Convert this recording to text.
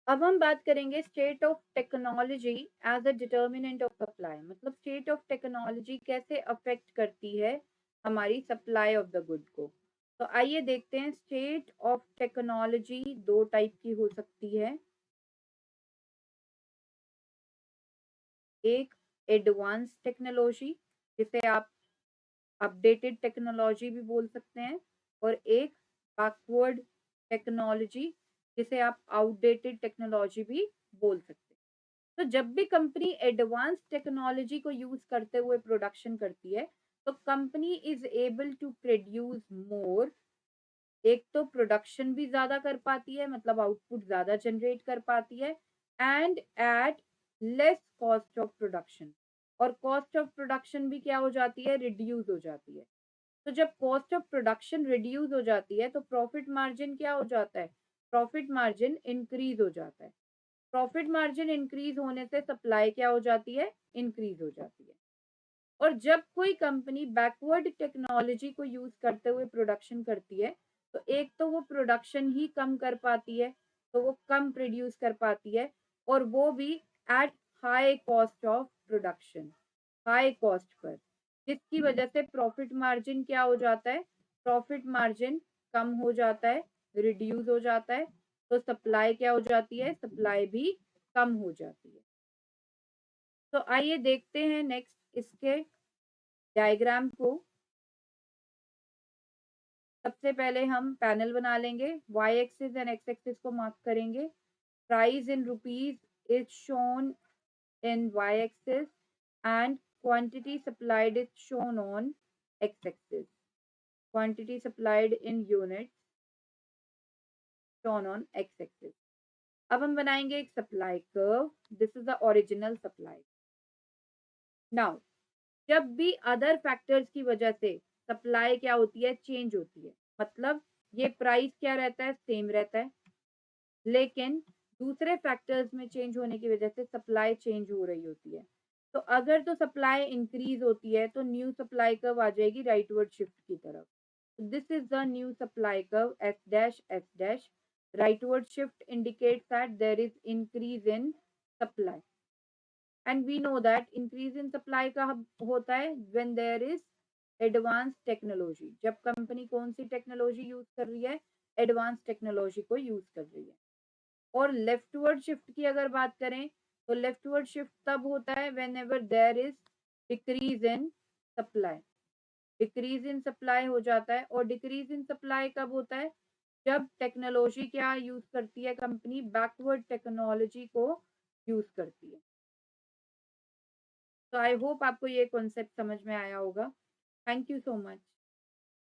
अब हम बात करेंगे state of technology as a determinant of supply, मतलब स्टेट ऑफ टेक्नोलॉजी कैसे अफेक्ट करती है हमारी सप्लाई ऑफ द गुड को। तो आइए देखते हैं, स्टेट ऑफ टेक्नोलॉजी दो टाइप की हो सकती है। एक एडवांस टेक्नोलॉजी, जिसे आप अपडेटेड टेक्नोलॉजी भी बोल सकते हैं, और एक बैकवर्ड टेक्नोलॉजी, जिसे आप आउटडेटेड टेक्नोलॉजी भी बोल सकते हैं। तो जब भी कंपनी एडवांस टेक्नोलॉजी को यूज करते हुए प्रोडक्शन करती है, तो company is able to produce more. एक तो प्रोडक्शन भी ज्यादा कर पाती है, मतलब आउटपुट ज्यादा जनरेट कर पाती है, and at less cost of production. और कॉस्ट ऑफ प्रोडक्शन भी क्या हो जाती है, रिड्यूस हो जाती है। तो जब कॉस्ट ऑफ प्रोडक्शन रिड्यूस हो जाती है, तो प्रॉफिट मार्जिन क्या हो जाता है, प्रॉफिट मार्जिन इंक्रीज हो जाता है। प्रॉफिट मार्जिन इंक्रीज होने से सप्लाई क्या हो जाती है, इंक्रीज हो जाती है। और जब कोई कंपनी बैकवर्ड टेक्नोलॉजी को यूज करते हुए प्रोडक्शन करती है, तो एक तो वो प्रोडक्शन ही कम कर पाती है, तो वो कम प्रोड्यूस कर पाती है, और वो भी at high cost of production, high cost per, जिसकी वजह से प्रॉफिट मार्जिन क्या हो जाता है, प्रॉफिट मार्जिन कम हो जाता है, रिड्यूस हो जाता है। तो सप्लाई क्या हो जाती है, सप्लाई भी कम हो जाती है। तो आइए देखते हैं नेक्स्ट इसके डायग्राम को। सबसे पहले हम पैनल बना लेंगे, Y axis and X axis को मार्क करेंगे। Price in rupees is shown in y-axis and quantity supplied is shown on x-axis. Quantity supplied in units shown on x-axis. अब हम बनाएंगे एक supply curve. This is the original supply. Now जब भी other factors की वजह से supply क्या होती है, चेंज होती है, मतलब ये प्राइस क्या रहता है, सेम रहता है, लेकिन दूसरे फैक्टर्स में चेंज होने की वजह से सप्लाई चेंज हो रही होती है। तो अगर तो सप्लाई इंक्रीज होती है, तो न्यू सप्लाई कर्व आ जाएगी राइटवर्ड शिफ्ट की तरफ। This is the new supply curve S dash S dash. Rightward shift indicates that there is increase in supply, and we know that increase in supply का होता है when there is advance technology. जब company कौन सी technology use कर रही है, advance technology को यूज कर रही है। और लेफ्टवर्ड शिफ्ट की अगर बात करें, तो लेफ्टवर्ड शिफ्ट तब होता है whenever there is decrease in supply. Decrease in supply हो जाता है, और डिक्रीज इन सप्लाई कब होता है, जब टेक्नोलॉजी क्या यूज करती है, कंपनी बैकवर्ड टेक्नोलॉजी को यूज करती है। तो आई होप आपको ये कॉन्सेप्ट समझ में आया होगा। Thank you so much.